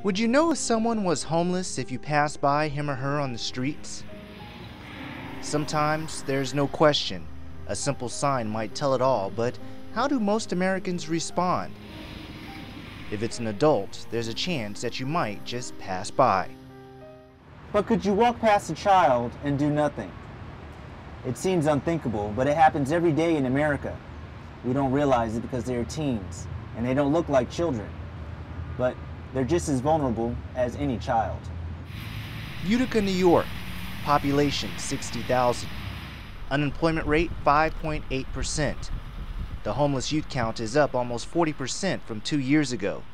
Would you know if someone was homeless if you passed by him or her on the streets? Sometimes there's no question. A simple sign might tell it all, but how do most Americans respond? If it's an adult, there's a chance that you might just pass by. But could you walk past a child and do nothing? It seems unthinkable, but it happens every day in America. We don't realize it because they're teens, and they don't look like children. But they're just as vulnerable as any child. Utica, New York. Population 60,000. Unemployment rate 5.8%. The homeless youth count is up almost 40% from 2 years ago.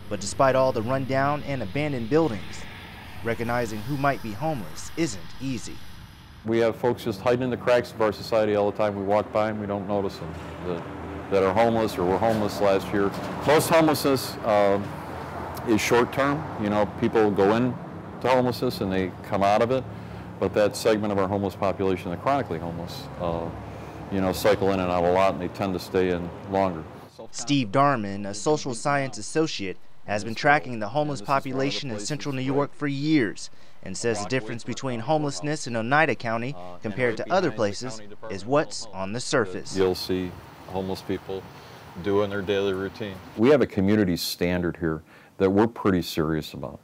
But despite all the rundown and abandoned buildings, recognizing who might be homeless isn't easy. We have folks just hiding in the cracks of our society all the time. We walk by and we don't notice them that are homeless or were homeless last year. Most homelessness is short-term. You know, people go into homelessness and they come out of it. But that segment of our homeless population, the chronically homeless, you know, cycle in and out a lot, and they tend to stay in longer. Steve Darman, a social science associate, has been tracking the homeless population in central New York for years and says the difference between homelessness in Oneida County compared to other places is what's on the surface. You'll see homeless people doing their daily routine. We have a community standard here that we're pretty serious about.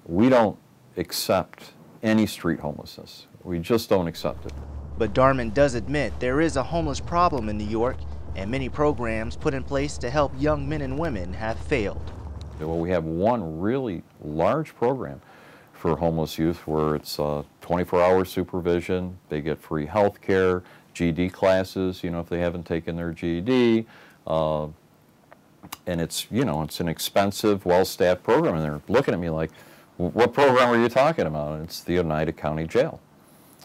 We don't accept any street homelessness. We just don't accept it. But Darman does admit there is a homeless problem in New York, and many programs put in place to help young men and women have failed. Well, we have one really large program for homeless youth where it's 24-hour supervision. They get free health care, GED classes, you know, if they haven't taken their GED. And it's, you know, it's an expensive, well-staffed program. And they're looking at me like, what program are you talking about? And it's the Oneida County Jail.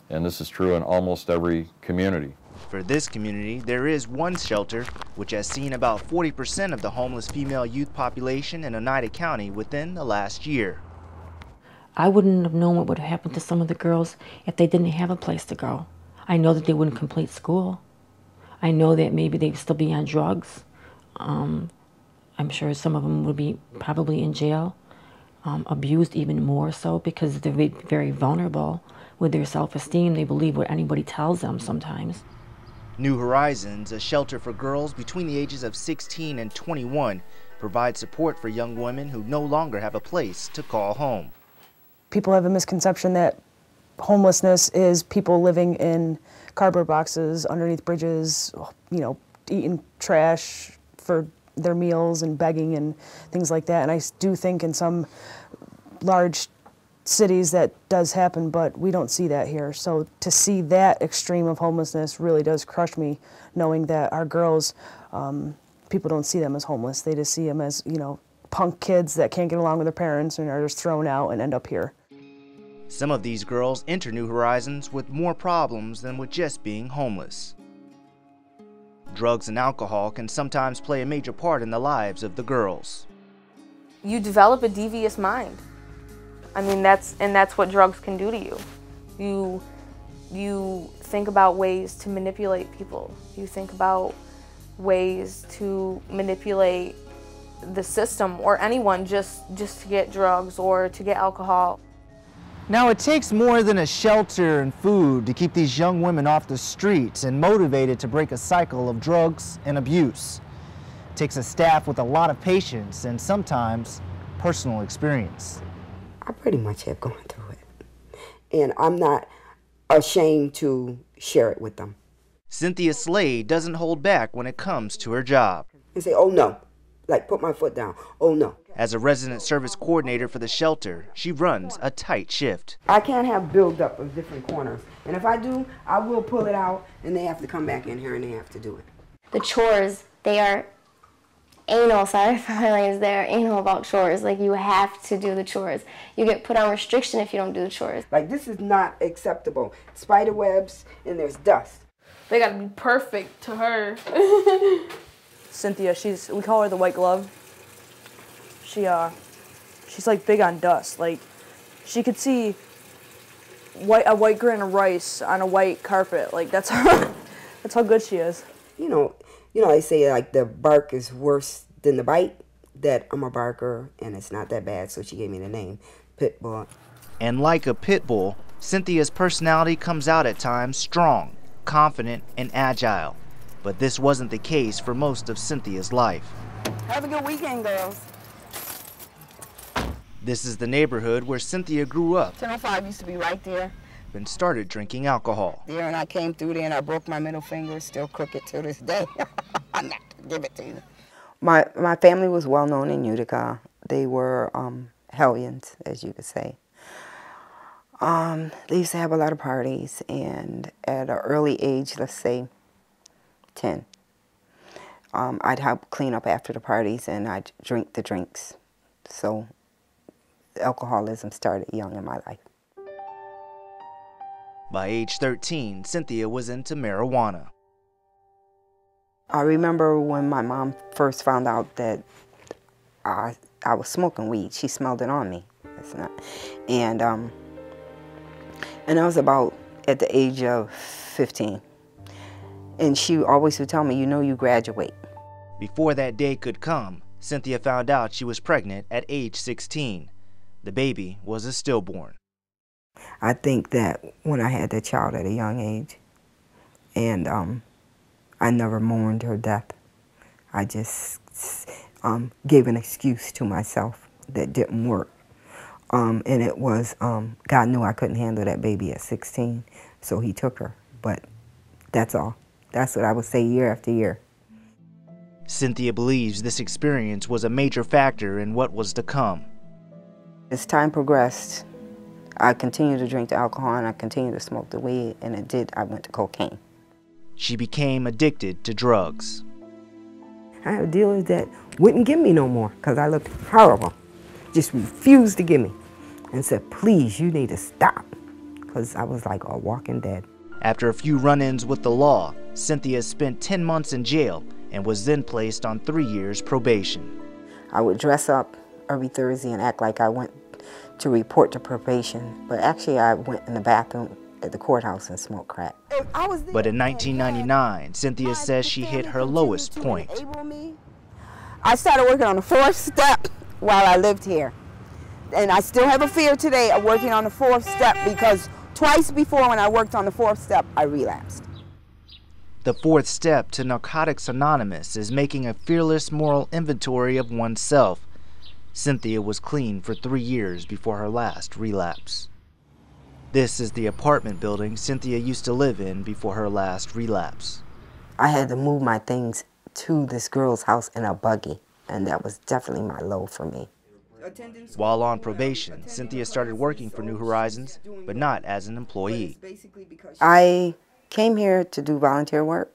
And this is true in almost every community. For this community, there is one shelter which has seen about 40% of the homeless female youth population in Oneida County within the last year. I wouldn't have known what would have happened to some of the girls if they didn't have a place to go. I know that they wouldn't complete school. I know that maybe they'd still be on drugs. I'm sure some of them would be probably in jail, abused even more so because they're very vulnerable with their self-esteem. They believe what anybody tells them sometimes. New Horizons, a shelter for girls between the ages of 16 and 21, provides support for young women who no longer have a place to call home. People have a misconception that homelessness is people living in cardboard boxes underneath bridges, you know, eating trash for their meals and begging and things like that. And I do think in some large cities that does happen, but we don't see that here. So to see that extreme of homelessness really does crush me, knowing that our girls, people don't see them as homeless. They just see them as, you know, punk kids that can't get along with their parents and are just thrown out and end up here. Some of these girls enter New Horizons with more problems than with just being homeless. Drugs and alcohol can sometimes play a major part in the lives of the girls. You develop a devious mind. I mean, that's what drugs can do to you. You think about ways to manipulate people. You think about ways to manipulate the system or anyone just to get drugs or to get alcohol. Now, it takes more than a shelter and food to keep these young women off the streets and motivated to break a cycle of drugs and abuse. It takes a staff with a lot of patience and sometimes personal experience. I pretty much have gone through it, and I'm not ashamed to share it with them. Cynthia Slade doesn't hold back when it comes to her job. And say, oh no, like put my foot down, oh no. As a resident service coordinator for the shelter, she runs a tight shift. I can't have buildup of different corners, and if I do, I will pull it out, and they have to come back in here and they have to do it. The chores, they are anal, sorry for my language, they're anal about chores. Like, you have to do the chores. You get put on restriction if you don't do the chores. Like, this is not acceptable. Spider webs and there's dust. They gotta be perfect to her. Cynthia, we call her the white glove. She's like big on dust. Like, she could see a white grain of rice on a white carpet. Like, that's how good she is. You know, they say like the bark is worse than the bite. that I'm a barker and it's not that bad, so she gave me the name Pit Bull. And like a pit bull, Cynthia's personality comes out at times strong, confident, and agile. But this wasn't the case for most of Cynthia's life. Have a good weekend, girls. This is the neighborhood where Cynthia grew up 1005 used to be right there. and started drinking alcohol. There, and I came through there and I broke my middle finger. It's still crooked to this day. I'm not gonna give it to you. My family was well known in Utica. They were hellions, as you could say. They used to have a lot of parties, and at an early age, let's say 10, I'd help clean up after the parties and I'd drink the drinks. So alcoholism started young in my life. By age 13, Cynthia was into marijuana. I remember when my mom first found out that I was smoking weed. She smelled it on me. It's not, and I was about at the age of 15. And she always would tell me, you know, you graduate. Before that day could come, Cynthia found out she was pregnant at age 16. The baby was a stillborn. I think that when I had that child at a young age, and I never mourned her death. I just gave an excuse to myself that didn't work. And it was, God knew I couldn't handle that baby at 16, so he took her. But that's all. That's what I would say year after year. Cynthia believes this experience was a major factor in what was to come. As time progressed, I continued to drink the alcohol and I continued to smoke the weed, and I went to cocaine. She became addicted to drugs. I had dealers that wouldn't give me no more because I looked horrible. Just refused to give me and said, please, you need to stop, because I was like a walking dead. After a few run-ins with the law, Cynthia spent 10 months in jail and was then placed on 3 years probation. I would dress up every Thursday and act like I went to report to probation, but actually I went in the bathroom at the courthouse and smoked crack. But in 1999, Cynthia says she hit her lowest point. I started working on the 4th step while I lived here. And I still have a fear today of working on the 4th step, because twice before when I worked on the 4th step, I relapsed. The 4th step to Narcotics Anonymous is making a fearless moral inventory of oneself. Cynthia was clean for 3 years before her last relapse. This is the apartment building Cynthia used to live in before her last relapse. I had to move my things to this girl's house in a buggy, and that was definitely my low for me. While on probation, Cynthia started working for New Horizons, but not as an employee. I came here to do volunteer work,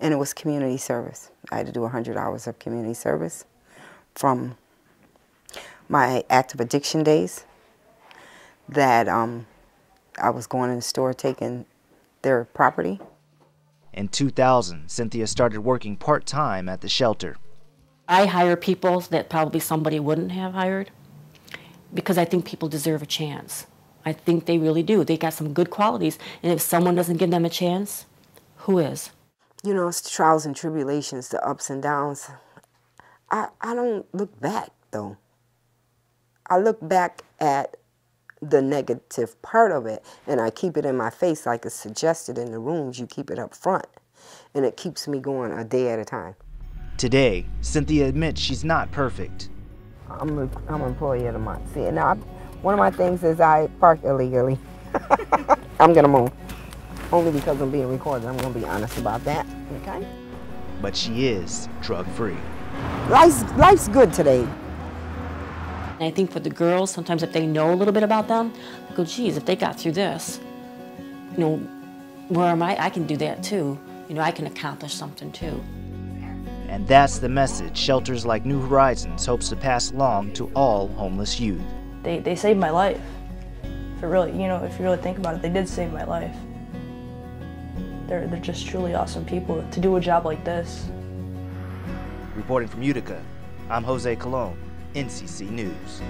and it was community service. I had to do 100 hours of community service from my active addiction days that I was going in the store taking their property. In 2000, Cynthia started working part-time at the shelter. I hire people that probably somebody wouldn't have hired because I think people deserve a chance. I think they really do. They got some good qualities, and if someone doesn't give them a chance, who is? You know, it's the trials and tribulations, the ups and downs. I don't look back, though. I look back at the negative part of it, and I keep it in my face like it's suggested in the rooms. You keep it up front, and it keeps me going a day at a time. Today, Cynthia admits she's not perfect. I'm an employee of the month. See, now one of my things is I park illegally. I'm gonna move, only because I'm being recorded. I'm gonna be honest about that. Okay. But she is drug-free. Life's good today. And I think for the girls, sometimes if they know a little bit about them, they go, geez, if they got through this, you know, where am I? I can do that too. You know, I can accomplish something too. And that's the message shelters like New Horizons hopes to pass along to all homeless youth. They saved my life. If you really think about it, they did save my life. They're just truly awesome people to do a job like this. Reporting from Utica, I'm Jose Colon, NCC News.